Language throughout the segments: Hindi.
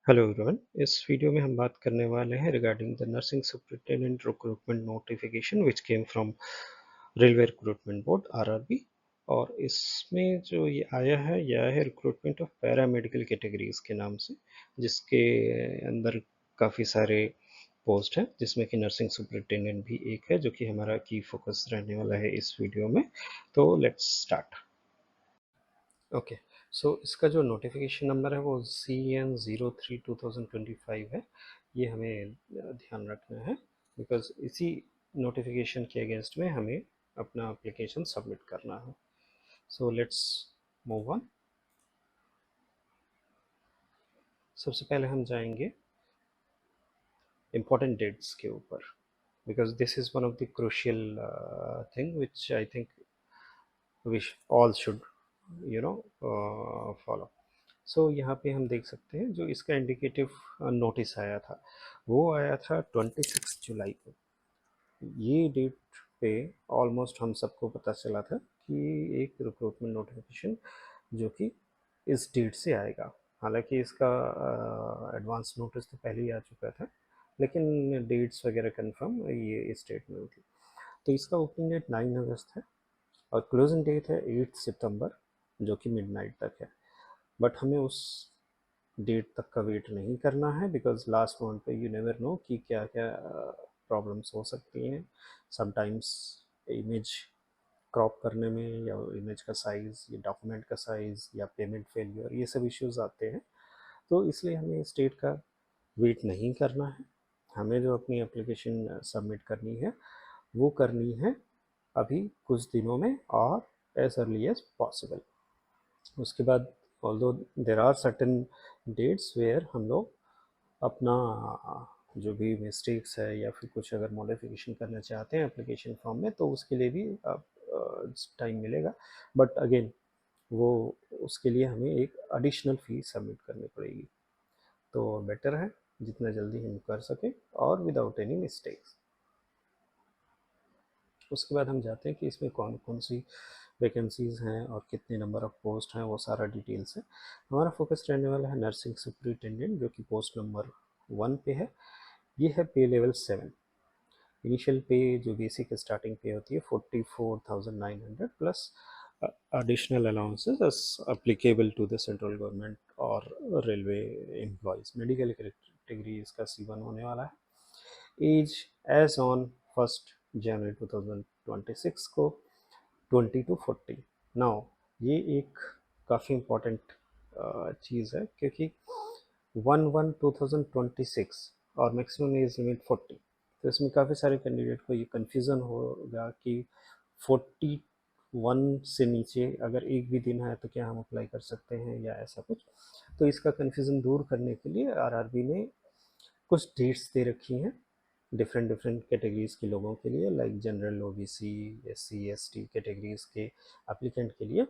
Hello everyone. इस वीडियो में हम बात करने वाले हैं regarding the nursing superintendent recruitment notification which came from railway recruitment board RRB. और इसमें जो ये आया है यह है रिक्रूटमेंट ऑफ पैरामेडिकल कैटेगरीज के नाम से, जिसके अंदर काफ़ी सारे पोस्ट हैं, जिसमें कि नर्सिंग सुपरिटेंडेंट भी एक है, जो कि हमारा की फोकस रहने वाला है इस वीडियो में। तो लेट्स स्टार्ट। ओके, सो इसका जो नोटिफिकेशन नंबर है वो CN03/2025 है। ये हमें ध्यान रखना है बिकॉज इसी नोटिफिकेशन के अगेंस्ट में हमें अपना एप्लीकेशन सबमिट करना है। So let's move on. सबसे पहले हम जाएंगे इम्पोर्टेंट डेट्स के ऊपर, because this is one of the crucial thing which I think we all should follow. So यहाँ पे हम देख सकते हैं जो इसका इंडिकेटिव नोटिस आया था वो आया था 26 जुलाई को। ये डेट पे ऑलमोस्ट हम सबको पता चला था कि एक रिक्रूटमेंट नोटिफिकेशन जो कि इस डेट से आएगा। हालांकि इसका एडवांस नोटिस तो पहले ही आ चुका था, लेकिन डेट्स वगैरह कंफर्म ये इस डेट में हुई थी। तो इसका ओपनिंग डेट 9 अगस्त है और क्लोजिंग डेट है 8 सितंबर, जो कि मिडनाइट तक है। बट हमें उस डेट तक का वेट नहीं करना है बिकॉज लास्ट मोमेंट पे यू नेवर नो कि क्या क्या प्रॉब्लम्स हो सकती हैं। समटाइम्स इमेज क्रॉप करने में या इमेज का साइज़ या डॉक्यूमेंट का साइज़ या पेमेंट फेलियर, ये सब इश्यूज आते हैं। तो इसलिए हमें इस डेट का वेट नहीं करना है। हमें जो अपनी एप्लीकेशन सबमिट करनी है वो करनी है अभी कुछ दिनों में और एज अर्ली एज पॉसिबल। उसके बाद although there are certain dates where हम लोग अपना जो भी मिस्टेक्स है या फिर कुछ अगर मॉडिफिकेशन करना चाहते हैं एप्लीकेशन फॉर्म में तो उसके लिए भी टाइम मिलेगा। बट अगेन वो उसके लिए हमें एक एडिशनल फी सबमिट करनी पड़ेगी। तो बेटर है जितना जल्दी हम कर सकें और विदाउट एनी मिस्टेक्स। उसके बाद हम जाते हैं कि इसमें कौन कौन सी वैकेंसीज़ हैं और कितने नंबर ऑफ़ पोस्ट हैं, वो सारा डिटेल्स है। हमारा फोकस रहने वाला है नर्सिंग सुपरिटेंडेंट, जो कि पोस्ट नंबर 1 पे है। ये है पे लेवल 7। इनिशियल पे जो बेसिक स्टार्टिंग पे होती है 44,900 plus additional allowances as applicable to the central government और रेलवे एम्प्लॉयज़। मेडिकल कैटेगरी इसका C1 होने वाला है। एज एज ऑन 1 जनवरी 2026 को 20 to 40। नाउ ये एक काफ़ी इम्पोर्टेंट चीज़ है क्योंकि 1/1/2026 और मैक्सिमम एज लिमिट 40। तो इसमें काफ़ी सारे कैंडिडेट को ये कन्फ्यूज़न होगा कि 41 से नीचे अगर एक भी दिन है तो क्या हम अप्लाई कर सकते हैं या ऐसा कुछ। तो इसका कन्फ्यूज़न दूर करने के लिए आरआरबी ने कुछ डेट्स दे रखी हैं डिफरेंट डिफरेंट कैटेगरीज के लोगों के लिए, like general, OBC, SC, ST categories के एप्लीकेंट के लिए,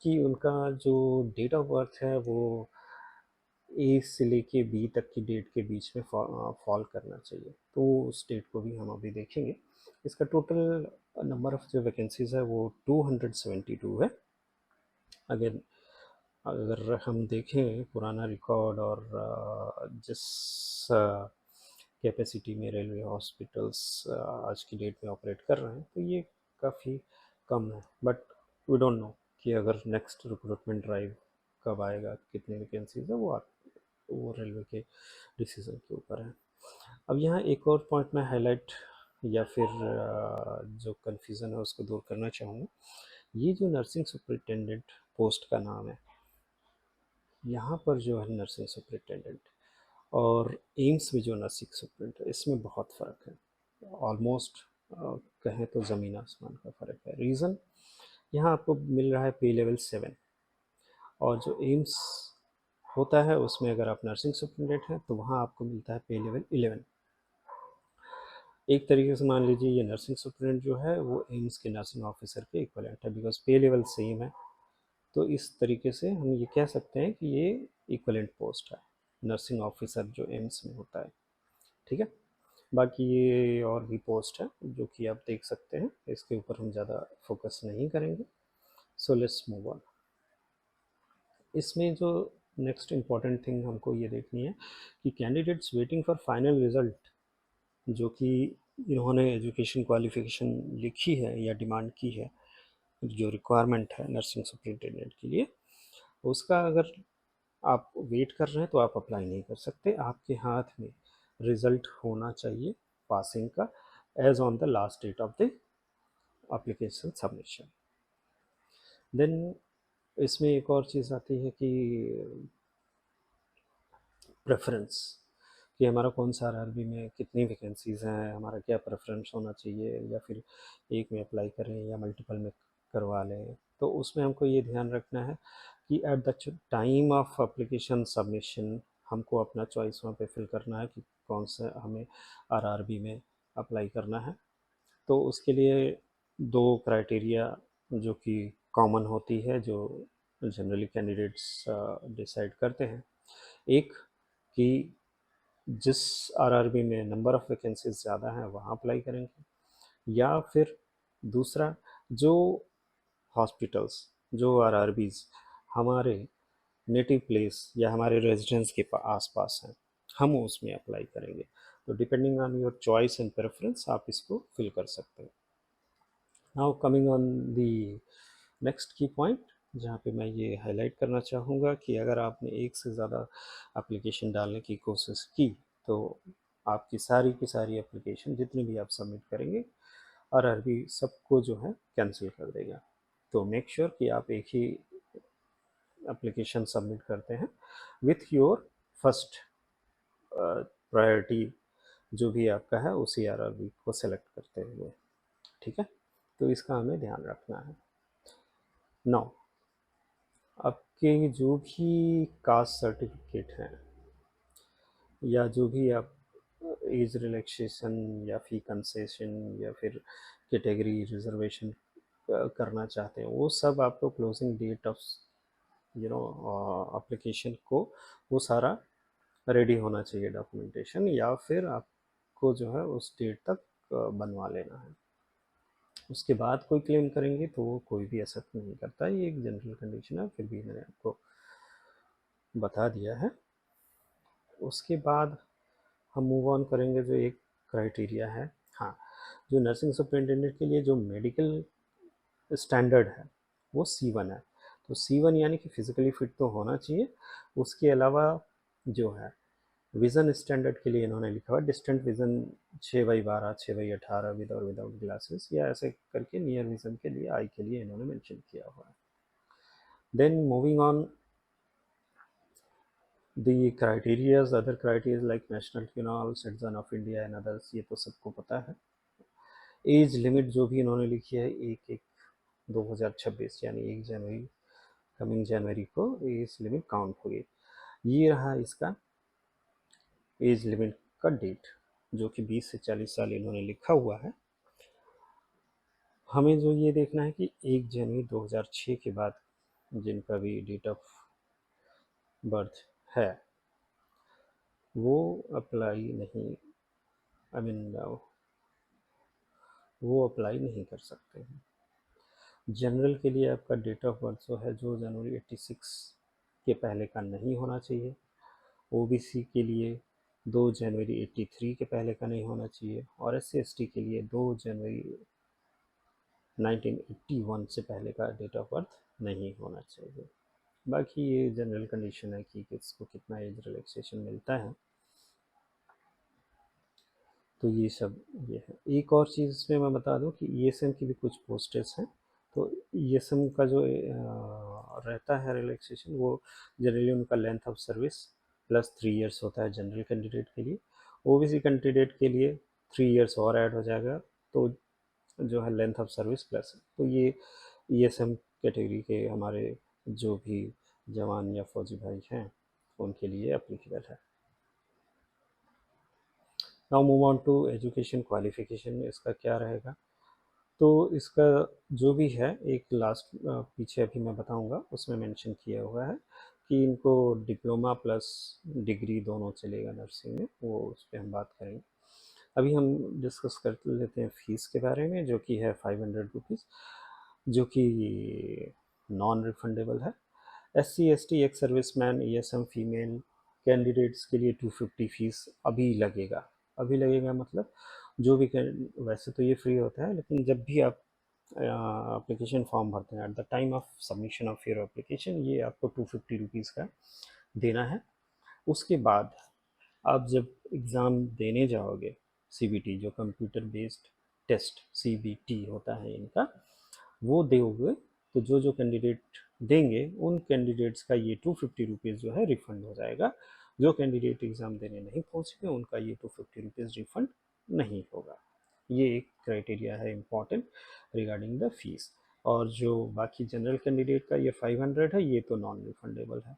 कि उनका जो डेट ऑफ बर्थ है वो ए से लेके बी तक की डेट के बीच में फॉल करना चाहिए। तो उस डेट को भी हम अभी देखेंगे। इसका टोटल नंबर ऑफ जो वैकेंसीज है वो 272 है। अगेन अगर हम देखें पुराना रिकॉर्ड और जिस कैपेसिटी में रेलवे हॉस्पिटल्स आज की डेट में ऑपरेट कर रहे हैं तो ये काफ़ी कम है। बट वी डोंट नो कि अगर नेक्स्ट रिक्रूटमेंट ड्राइव कब आएगा, कितनी वैकेंसीज है, वो रेलवे के डिसीजन के ऊपर है। अब यहाँ एक और पॉइंट मैं हाईलाइट या फिर जो कन्फ्यूज़न है उसको दूर करना चाहूँगा। ये जो नर्सिंग सुपरिटेंडेंट पोस्ट का नाम है, यहाँ पर जो है नर्सिंग सुपरिटेंडेंट और एम्स में जो नर्सिंग सुपरिटेंडेंट, इसमें बहुत फ़र्क है। ऑलमोस्ट कहें तो ज़मीन आसमान का फ़र्क है। रीज़न, यहाँ आपको मिल रहा है पे लेवल 7 और जो एम्स होता है उसमें अगर आप नर्सिंग सुपरिटेंडेंट हैं तो वहाँ आपको मिलता है पे लेवल 11। एक तरीके से मान लीजिए ये नर्सिंग सुपरिटेंडेंट जो है वो एम्स के नर्सिंग ऑफिसर के इक्वलेंट है, बिकॉज पे लेवल सेम है। तो इस तरीके से हम ये कह सकते हैं कि ये इक्वलेंट पोस्ट है नर्सिंग ऑफिसर जो एम्स में होता है। ठीक है, बाकी ये और भी पोस्ट है जो कि आप देख सकते हैं, इसके ऊपर हम ज़्यादा फोकस नहीं करेंगे। सो लेट्स मूव ऑन। इसमें जो नेक्स्ट इम्पॉर्टेंट थिंग हमको ये देखनी है कि candidates waiting for final result, जो कि इन्होंने एजुकेशन क्वालिफिकेशन लिखी है या डिमांड की है, जो रिक्वायरमेंट है नर्सिंग सुपरिटेंडेंट के लिए, उसका अगर आप वेट कर रहे हैं तो आप अप्लाई नहीं कर सकते। आपके हाथ में रिजल्ट होना चाहिए पासिंग का as on the last date of the application submission. Then इसमें एक और चीज़ आती है कि प्रेफरेंस, कि हमारा कौन सा आरआरबी में कितनी वैकेंसीज़ हैं, हमारा क्या प्रेफरेंस होना चाहिए, या फिर एक में अप्लाई करें या मल्टीपल में करवा लें। तो उसमें हमको ये ध्यान रखना है कि at the time of application submission हमको अपना चॉइस वहाँ पे फिल करना है कि कौन सा हमें आरआरबी में अप्लाई करना है। तो उसके लिए दो क्राइटेरिया जो कि कॉमन होती है, जो जनरली कैंडिडेट्स डिसाइड करते हैं, एक कि जिस आरआरबी में नंबर ऑफ़ वैकेंसीज ज़्यादा हैं वहाँ अप्लाई करेंगे, या फिर दूसरा जो हॉस्पिटल्स, जो आरआरबीज हमारे नेटिव प्लेस या हमारे रेजिडेंस के आसपास हैं, हम उसमें अप्लाई करेंगे। तो depending on your choice and preference आप इसको फिल कर सकते हैं। Now coming on the next की पॉइंट, जहाँ पे मैं ये हाईलाइट करना चाहूँगा कि अगर आपने एक से ज़्यादा एप्लीकेशन डालने की कोशिश की तो आपकी सारी की सारी एप्लीकेशन जितनी भी आप सबमिट करेंगे आरआरबी सबको जो है कैंसिल कर देगा। तो मेक श्योर कि आप एक ही एप्लीकेशन सबमिट करते हैं विथ योर फर्स्ट प्रायोरिटी जो भी आपका है उसी आरआरबी को सेलेक्ट करते हुए, ठीक है। तो इसका हमें ध्यान रखना है। नाउ आपके जो भी कास्ट सर्टिफिकेट हैं या जो भी आप एज रिलैक्सेशन या फी कंसेशन या फिर कैटेगरी रिजर्वेशन करना चाहते हैं, वो सब आपको क्लोजिंग डेट ऑफ एप्लीकेशन को वो सारा रेडी होना चाहिए डॉक्यूमेंटेशन, या फिर आपको जो है उस डेट तक बनवा लेना है। उसके बाद कोई क्लेम करेंगे तो वो कोई भी असर नहीं करता, ये एक जनरल कंडीशन है, फिर भी मैंने आपको बता दिया है। उसके बाद हम मूव ऑन करेंगे जो एक क्राइटेरिया है, हाँ, जो नर्सिंग सुपरिटेंडेंट के लिए जो मेडिकल स्टैंडर्ड है वो C1 है। तो C1 यानी कि फिज़िकली फिट तो होना चाहिए। उसके अलावा जो है विज़न स्टैंडर्ड के लिए इन्होंने लिखा हुआ डिस्टेंट विज़न 6/12, 6/18 विद और विदाउट ग्लासेस, या ऐसे करके नियर विज़न के लिए आई के लिए इन्होंने मेंशन किया हुआ है। Then moving on the criterias, other criterias like national canal, citizen of India and others, ये तो सबको पता है। एज लिमिट जो भी इन्होंने लिखी है 1/1/2026 यानी 1 जनवरी, कमिंग जनवरी को एज लिमिट काउंट होगी। ये रहा इसका एज लिमिट का डेट, जो कि 20 से 40 साल इन्होंने लिखा हुआ है। हमें जो ये देखना है कि 1 जनवरी 2006 के बाद जिनका भी डेट ऑफ बर्थ है वो अप्लाई नहीं, आई मीन वो अप्लाई नहीं कर सकते हैं। जनरल के लिए आपका डेट ऑफ बर्थ जो है जो जनवरी 86 के पहले का नहीं होना चाहिए। ओबीसी के लिए 2 जनवरी 83 के पहले का नहीं होना चाहिए, और SC/ST के लिए 2 जनवरी 1981 से पहले का डेट ऑफ बर्थ नहीं होना चाहिए। बाकी ये जनरल कंडीशन है कि किसको कितना एज रिलैक्सेशन मिलता है, तो ये सब ये है। एक और चीज़ इसमें मैं बता दूं कि ESM की भी कुछ पोस्टेस हैं। तो ESM का जो रहता है रिलैक्सेशन, वो जनरली उनका length of service plus 3 years होता है जनरल कैंडिडेट के लिए। ओबीसी कैंडिडेट के लिए 3 इयर्स और ऐड हो जाएगा, तो जो है लेंथ ऑफ सर्विस प्लस। तो ये ESM कैटेगरी के हमारे जो भी जवान या फौजी भाई हैं उनके लिए एप्लीकेबल है। Now move on to education qualification, इसका क्या रहेगा। तो इसका जो भी है एक लास्ट पीछे अभी मैं बताऊंगा, उसमें मेंशन किया हुआ है कि इनको डिप्लोमा प्लस डिग्री दोनों चलेगा नर्सिंग में, वो उस पर हम बात करेंगे। अभी हम डिस्कस कर लेते हैं फ़ीस के बारे में, जो कि है 500 रुपीज़, जो कि नॉन रिफंडेबल है। SC ST ex serviceman ESM female candidates के लिए 250 फीस अभी लगेगा। अभी लगेगा मतलब जो भी वैसे तो ये फ्री होता है, लेकिन जब भी आप एप्लीकेशन फॉर्म भरते हैं at the time of submission of your application, ये आपको 250 रुपीज़ का देना है। उसके बाद आप जब एग्ज़ाम देने जाओगे, CBT जो कंप्यूटर बेस्ड टेस्ट CBT होता है इनका, वो दोगे तो जो जो कैंडिडेट देंगे उन कैंडिडेट्स का ये 250 रुपीज़ जो है रिफ़ंड हो जाएगा। जो कैंडिडेट एग्ज़ाम देने नहीं पहुँचे उनका ये 250 रुपीज़ रिफ़ंड नहीं होगा। ये एक क्राइटेरिया है इम्पॉर्टेंट रिगार्डिंग द फीस। और जो बाकी जनरल कैंडिडेट का ये 500 है, ये तो नॉन रिफंडेबल है।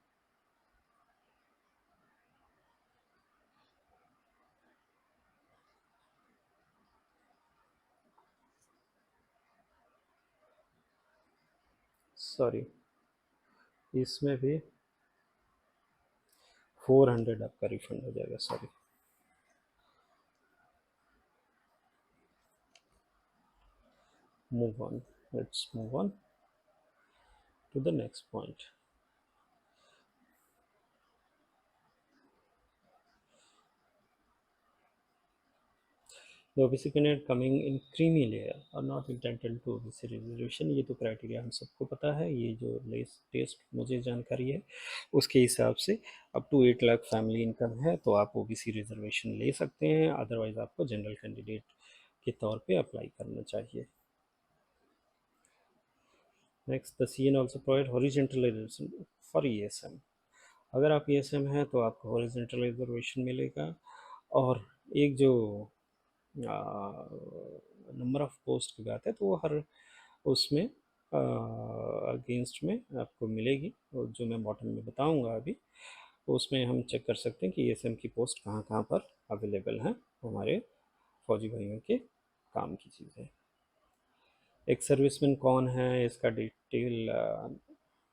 सॉरी, इसमें भी 400 आपका रिफंड हो जाएगा। Sorry, move on, let's move on to the next point. The OBC candidate coming in creamy layer are not entitled to OBC reservation. ये तो क्राइटेरिया हम सबको पता है। ये जो लेटेस्ट मुझे जानकारी है उसके हिसाब से up to 8 lakh family income है तो आप OBC रिजर्वेशन ले सकते हैं, अदरवाइज आपको जनरल कैंडिडेट के तौर पे अप्लाई करना चाहिए। Next, the CN also provide horizontal reservation for ESM। अगर आप ESM हैं तो आपको हॉरिजेंटल रिजर्वेशन मिलेगा। और एक जो नंबर ऑफ पोस्ट की बात है तो वो हर उसमें अगेंस्ट में आपको मिलेगी, और जो मैं बॉटम में बताऊंगा अभी उसमें हम चेक कर सकते हैं कि ESM की पोस्ट कहाँ कहाँ पर अवेलेबल हैं हमारे फौजी भाइयों के काम की चीज़ें। एक सर्विसमैन कौन है इसका डिटेल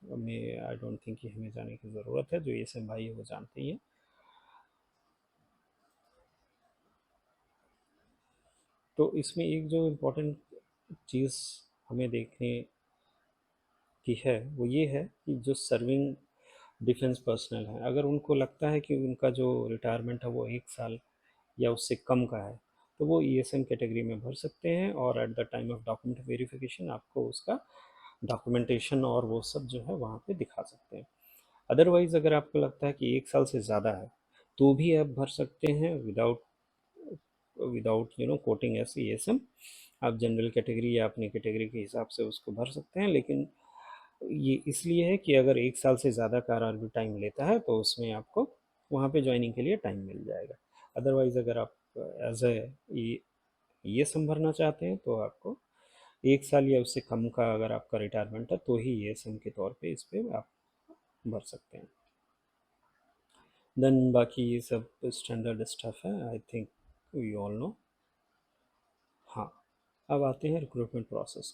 में आई डोंट थिंक कि हमें जाने की ज़रूरत है, जो ESM भाई है वो जानते ही हैं। तो इसमें एक जो इम्पोर्टेंट चीज़ हमें देखने की है वो ये है कि जो सर्विंग डिफेंस पर्सनल हैं, अगर उनको लगता है कि उनका जो रिटायरमेंट है वो 1 साल या उससे कम का है तो वो ESM कैटेगरी में भर सकते हैं, और at the time of document verification आपको उसका डॉक्यूमेंटेशन और वो सब जो है वहाँ पे दिखा सकते हैं। अदरवाइज़ अगर आपको लगता है कि 1 साल से ज़्यादा है तो भी आप भर सकते हैं without without coating S ESM। आप जनरल कैटेगरी या अपनी कैटेगरी के हिसाब से उसको भर सकते हैं, लेकिन ये इसलिए है कि अगर 1 साल से ज़्यादा का आरआरबी टाइम लेता है तो उसमें आपको वहाँ पे ज्वाइनिंग के लिए टाइम मिल जाएगा। अदरवाइज़ अगर आप एज ये सम भरना चाहते हैं तो आपको 1 साल या उससे कम का अगर आपका रिटायरमेंट है तो ही ये सम के तौर पे इस पर आप भर सकते हैं। देन बाकी ये सब स्टैंडर्ड स्टफ है, I think we all know. हाँ, अब आते हैं रिक्रूटमेंट प्रोसेस।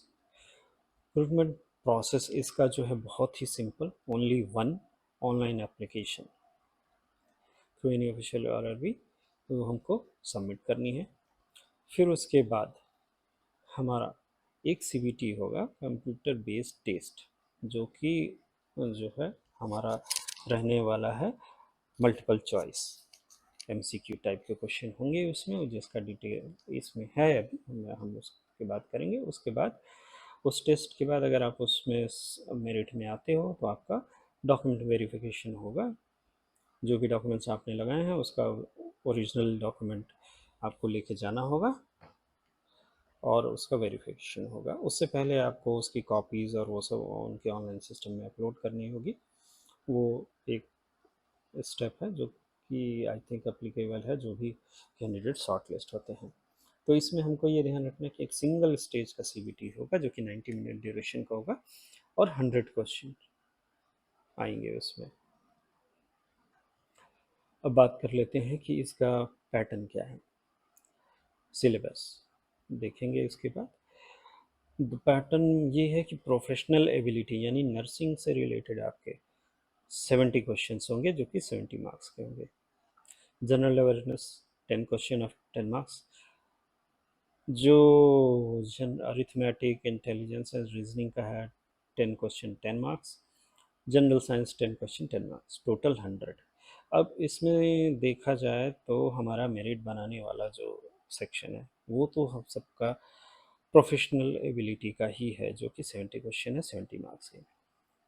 रिक्रूटमेंट प्रोसेस इसका जो है बहुत ही simple, only one online application through any official RRB तो हमको सबमिट करनी है। फिर उसके बाद हमारा एक CBT होगा, कंप्यूटर बेस्ड टेस्ट, जो कि जो है हमारा रहने वाला है मल्टीपल चॉइस MCQ टाइप के क्वेश्चन होंगे उसमें, जिसका डिटेल इसमें है अभी हम उसके बात करेंगे। उसके बाद उस टेस्ट के बाद अगर आप उसमें मेरिट में आते हो तो आपका डॉक्यूमेंट वेरिफिकेशन होगा। जो भी डॉक्यूमेंट्स आपने लगाए हैं उसका ओरिजिनल डॉक्यूमेंट आपको लेके जाना होगा और उसका वेरिफिकेशन होगा। उससे पहले आपको उसकी कॉपीज़ और वो सब उनके ऑनलाइन सिस्टम में अपलोड करनी होगी। वो एक स्टेप है जो कि आई थिंक अप्लीकेबल है जो भी कैंडिडेट शॉर्ट लिस्ट होते हैं। तो इसमें हमको ये ध्यान रखना है कि एक सिंगल स्टेज का CBT होगा जो कि 90 मिनट ड्यूरेशन का होगा और 100 क्वेश्चन आएंगे उसमें। अब बात कर लेते हैं कि इसका पैटर्न क्या है। सिलेबस देखेंगे इसके बाद। पैटर्न ये है कि प्रोफेशनल एबिलिटी यानी नर्सिंग से रिलेटेड आपके 70 क्वेश्चंस होंगे जो कि 70 मार्क्स के होंगे। General awareness 10 question of 10 marks. जो अरिथमेटिक इंटेलिजेंस एंड रीजनिंग का है 10 question 10 marks. General science 10 question 10 marks, total 100। अब इसमें देखा जाए तो हमारा मेरिट बनाने वाला जो सेक्शन है वो तो हम सबका प्रोफेशनल एबिलिटी का ही है, जो कि 70 क्वेश्चन है, 70 मार्क्स के।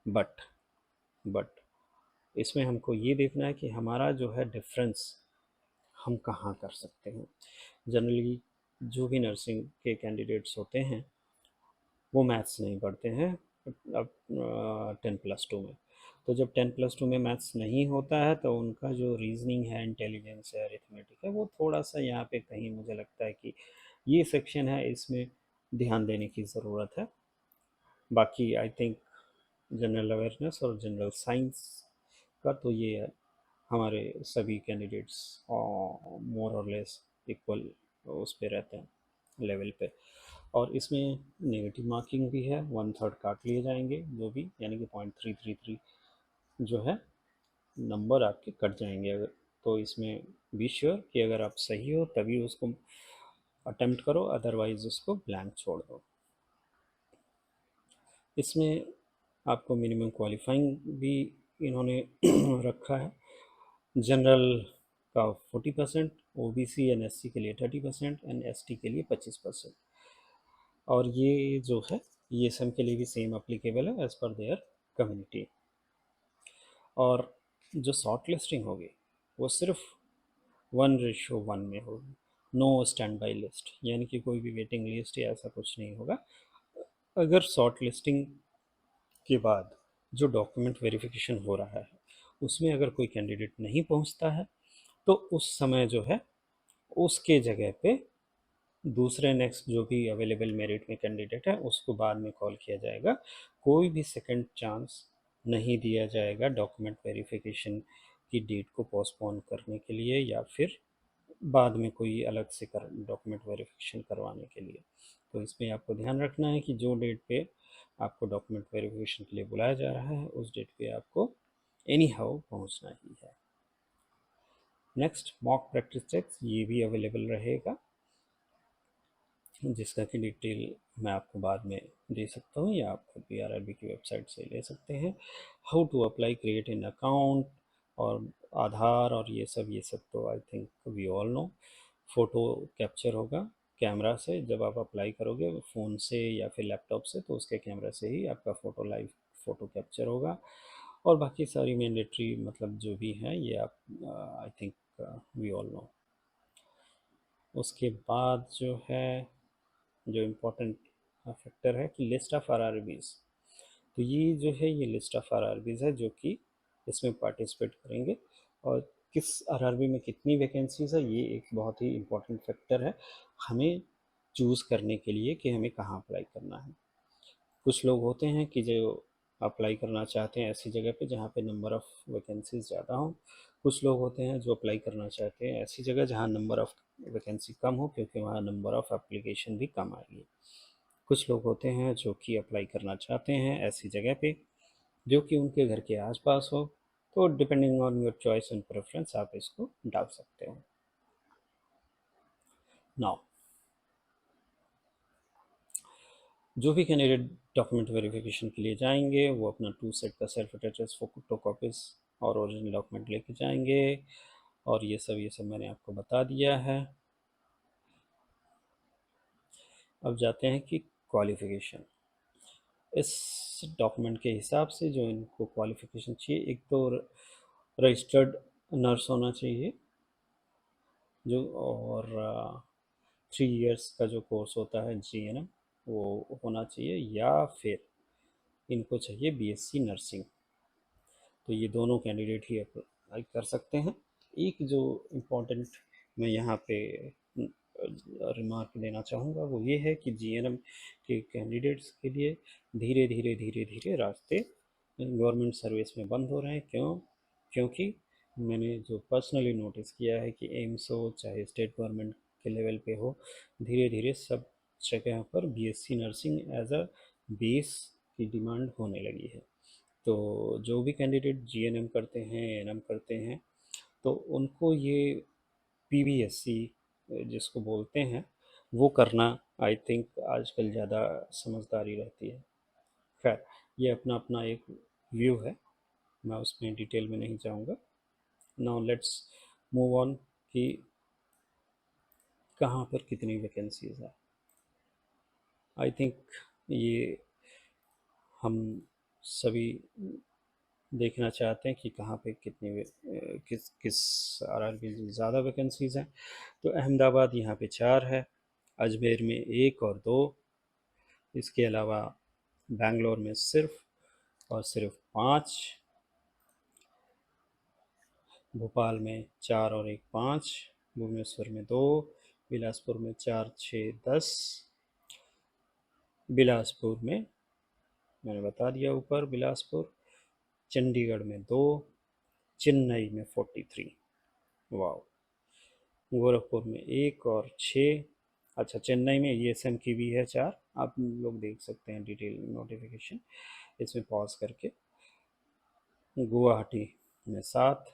बट बट इसमें हमको ये देखना है कि हमारा जो है डिफरेंस हम कहाँ कर सकते हैं। जनरली जो भी नर्सिंग के कैंडिडेट्स होते हैं वो मैथ्स नहीं पढ़ते हैं अब 10+2 में। तो जब 10+2 में मैथ्स नहीं होता है तो उनका जो रीजनिंग है, इंटेलिजेंस है, अरिथमेटिक है, वो थोड़ा सा यहाँ पे कहीं मुझे लगता है कि ये सेक्शन है, इसमें ध्यान देने की ज़रूरत है। बाकी आई थिंक जनरल अवेयरनेस और जनरल साइंस का तो ये है, हमारे सभी कैंडिडेट्स मोर और लेस इक्वल उस पे रहते हैं, लेवल पे। और इसमें नेगेटिव मार्किंग भी है, 1/3 काट लिए जाएंगे जो भी, यानी कि 0.333 जो है नंबर आपके कट जाएंगे। अगर तो इसमें बी श्योर कि अगर आप सही हो तभी उसको अटेम्प्ट करो, अदरवाइज उसको ब्लैंक छोड़ दो। इसमें आपको मिनिमम क्वालिफाइंग भी इन्होंने रखा है। जनरल का 40%, ओबीसी एंड एससी के लिए 30% एंड एसटी के लिए 25%। और ये जो है ये सब के लिए भी सेम अप्लीकेबल है एज पर देयर कम्युनिटी। और जो शॉर्ट लिस्टिंग होगी वो सिर्फ 1:1 में होगी, नो स्टैंड बाई लिस्ट, यानी कि कोई भी वेटिंग लिस्ट या ऐसा कुछ नहीं होगा। अगर शॉर्ट लिस्टिंग के बाद जो डॉक्यूमेंट वेरिफिकेशन हो रहा है उसमें अगर कोई कैंडिडेट नहीं पहुंचता है तो उस समय जो है उसके जगह पे दूसरे नेक्स्ट जो भी अवेलेबल मेरिट में कैंडिडेट है उसको बाद में कॉल किया जाएगा। कोई भी सेकंड चांस नहीं दिया जाएगा डॉक्यूमेंट वेरिफिकेशन की डेट को पोस्टपोन करने के लिए या फिर बाद में कोई अलग से कर डॉक्यूमेंट वेरिफिकेशन करवाने के लिए। तो इसमें आपको ध्यान रखना है कि जो डेट पे आपको डॉक्यूमेंट वेरिफिकेशन के लिए बुलाया जा रहा है उस डेट पे आपको एनी हाउ पहुँचना ही है। नेक्स्ट मॉक प्रैक्टिस टेस्ट, ये भी अवेलेबल रहेगा जिसका कि डिटेल मैं आपको बाद में दे सकता हूँ या आप खुद भी आरआरबी की वेबसाइट से ले सकते हैं। How to apply create an account और आधार और ये सब तो I think we all know. Photo capture होगा कैमरा से, जब आप अप्लाई करोगे फ़ोन से या फिर लैपटॉप से तो उसके कैमरा से ही आपका फ़ोटो लाइव फ़ोटो कैप्चर होगा। और बाकी सारी मैंडेटरी मतलब जो भी हैं ये आप I think we all know. उसके बाद जो है जो इम्पोर्टेंट फैक्टर है कि लिस्ट ऑफ आरआरबीज। तो ये जो है ये लिस्ट ऑफ आरआरबीज है जो कि इसमें पार्टिसिपेट करेंगे। और किस आरआरबी में कितनी वैकेंसीज है ये एक बहुत ही इम्पोर्टेंट फैक्टर है हमें चूज़ करने के लिए कि हमें कहाँ अप्लाई करना है। कुछ लोग होते हैं कि जो अप्लाई करना चाहते हैं ऐसी जगह पे जहाँ पे नंबर ऑफ़ वैकेंसीज ज़्यादा हों। कुछ लोग होते हैं जो अप्लाई करना चाहते हैं ऐसी जगह जहाँ नंबर ऑफ़ वैकेंसी कम हो, क्योंकि वहाँ नंबर ऑफ़ एप्लीकेशन भी कम आएगी। कुछ लोग होते हैं जो कि अप्लाई करना चाहते हैं ऐसी जगह पे जो कि उनके घर के आसपास हो। तो depending on your choice and preference आप इसको डाल सकते हो। नाउ जो भी कैंडिडेट डॉक्यूमेंट वेरिफिकेशन के लिए जाएंगे वो अपना 2 सेट का सेल्फ अटेस्टेड फोटो कॉपीज और ओरिजिनल डॉक्यूमेंट लेके जाएंगे। और ये सब मैंने आपको बता दिया है। अब जाते हैं कि क्वालिफ़िकेशन। इस डॉक्यूमेंट के हिसाब से जो इनको क्वालिफ़िकेशन चाहिए, एक तो रजिस्टर्ड नर्स होना चाहिए जो, और 3 इयर्स का जो कोर्स होता है जीएनएम वो होना चाहिए, या फिर इनको चाहिए बीएससी नर्सिंग। तो ये दोनों कैंडिडेट ही अप्लाई कर सकते हैं। एक जो इम्पोर्टेंट मैं यहाँ पे रिमार्क देना चाहूँगा वो ये है कि जीएनएम के कैंडिडेट्स के लिए धीरे धीरे धीरे धीरे रास्ते गवर्नमेंट सर्विस में बंद हो रहे हैं। क्यों? क्योंकि मैंने जो पर्सनली नोटिस किया है कि एम्स हो चाहे स्टेट गवर्नमेंट के लेवल पे हो, धीरे धीरे सब जगह पर BSc nursing as a base की डिमांड होने लगी है। तो जो भी कैंडिडेट जीएनएम करते हैं, एएनएम करते हैं, तो उनको ये पीवीएससी जिसको बोलते हैं वो करना आई थिंक आजकल ज़्यादा समझदारी रहती है। खैर, ये अपना अपना एक व्यू है। मैं उसमें डिटेल में नहीं जाऊंगा। नाउ लेट्स मूव ऑन कि कहाँ पर कितनी वैकेंसीज है। आई थिंक ये हम सभी देखना चाहते हैं कि कहाँ पे किस किस आरआर की ज़्यादा वैकेंसीज़ हैं। तो अहमदाबाद यहाँ पे 4 है, अजमेर में 1 और 2, इसके अलावा बेंगलोर में सिर्फ और सिर्फ 5, भोपाल में 4 और 1 5, भुवनेश्वर में 2, बिलासपुर में 4 6 10, बिलासपुर में मैंने बता दिया ऊपर बिलासपुर, चंडीगढ़ में 2, चेन्नई में 43, वाह, गोरखपुर में 1 और 6। अच्छा, चेन्नई में ईएसएम की भी है 4, आप लोग देख सकते हैं डिटेल नोटिफिकेशन इसमें पॉज करके। गुवाहाटी में 7,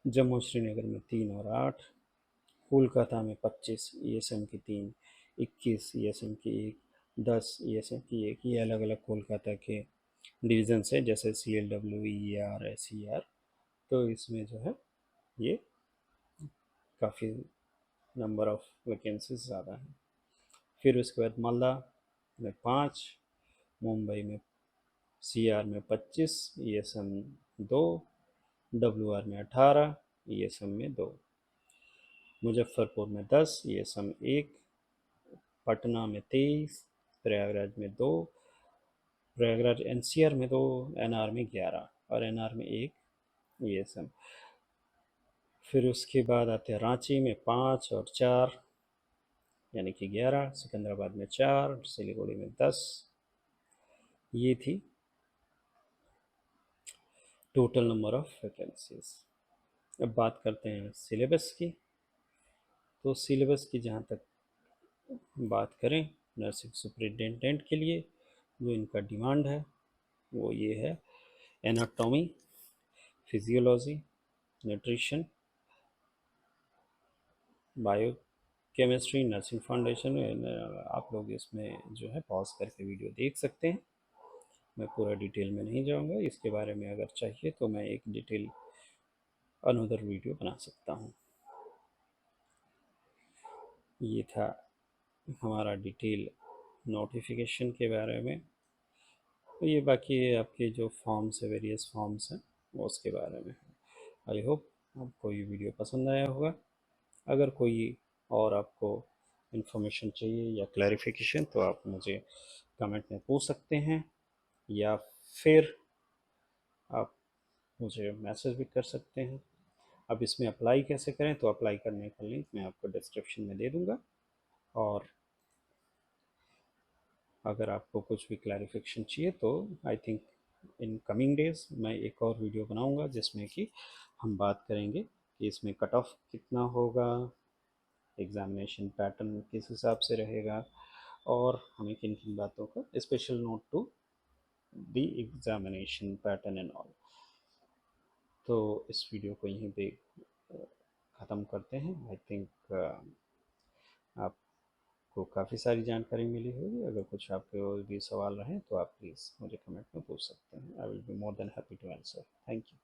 जम्मू श्रीनगर में 3 और 8, कोलकाता में 25 ईएसएम की 3, 21 ईएसएम की 1, 10 ईएसएम की 1। ये अलग अलग कोलकाता के डिवीजन है, जैसे CLW, ER, SER। तो इसमें जो है ये काफ़ी नंबर ऑफ़ वैकेंसीज ज़्यादा हैं। फिर उसके बाद मालदा में 5, मुंबई में CR में 25, ESM 2, WR में 18, ESM में 2, मुजफ्फरपुर में 10, ESM 1, पटना में 23, प्रयागराज में 2, प्रयागराज NCR में 2, NR में 11 और NR में 1 ESM। फिर उसके बाद आते हैं रांची में 5 और 4 यानी कि 11, सिकंदराबाद में 4, सिलीगुड़ी में 10। ये थी टोटल नंबर ऑफ़ वैकेंसीज। अब बात करते हैं सिलेबस की। तो सिलेबस की जहाँ तक बात करें, नर्सिंग सुपरिटेंडेंट के लिए जो इनका डिमांड है वो ये है: anatomy, physiology, nutrition, bio chemistry, nursing foundation. आप लोग इसमें जो है पॉज करके वीडियो देख सकते हैं, मैं पूरा डिटेल में नहीं जाऊंगा। इसके बारे में अगर चाहिए तो मैं एक डिटेल अनदर वीडियो बना सकता हूँ। ये था हमारा डिटेल नोटिफिकेशन के बारे में। तो ये बाकी आपके जो फॉर्म्स है, वेरियस फॉर्म्स हैं, वो उसके बारे में है। आई होप आपको ये वीडियो पसंद आया होगा। अगर कोई और आपको इन्फॉर्मेशन चाहिए या क्लैरिफिकेशन तो आप मुझे कमेंट में पूछ सकते हैं, या फिर आप मुझे मैसेज भी कर सकते हैं। अब इसमें अप्लाई कैसे करें, तो अप्लाई करने का लिंक मैं आपको डिस्क्रिप्शन में दे दूँगा। और अगर आपको कुछ भी क्लैरिफिकेशन चाहिए तो I think in coming days मैं एक और वीडियो बनाऊंगा जिसमें कि हम बात करेंगे कि इसमें कट ऑफ कितना होगा, एग्ज़ामिनेशन पैटर्न किस हिसाब से रहेगा, और हमें किन किन बातों का special note to the examination pattern and all. तो इस वीडियो को यहीं पे ख़त्म करते हैं। आई थिंक आपको काफ़ी सारी जानकारी मिली होगी। अगर कुछ आपके और भी सवाल रहें तो आप प्लीज़ मुझे कमेंट में पूछ सकते हैं। I will be more than happy to answer. Thank you.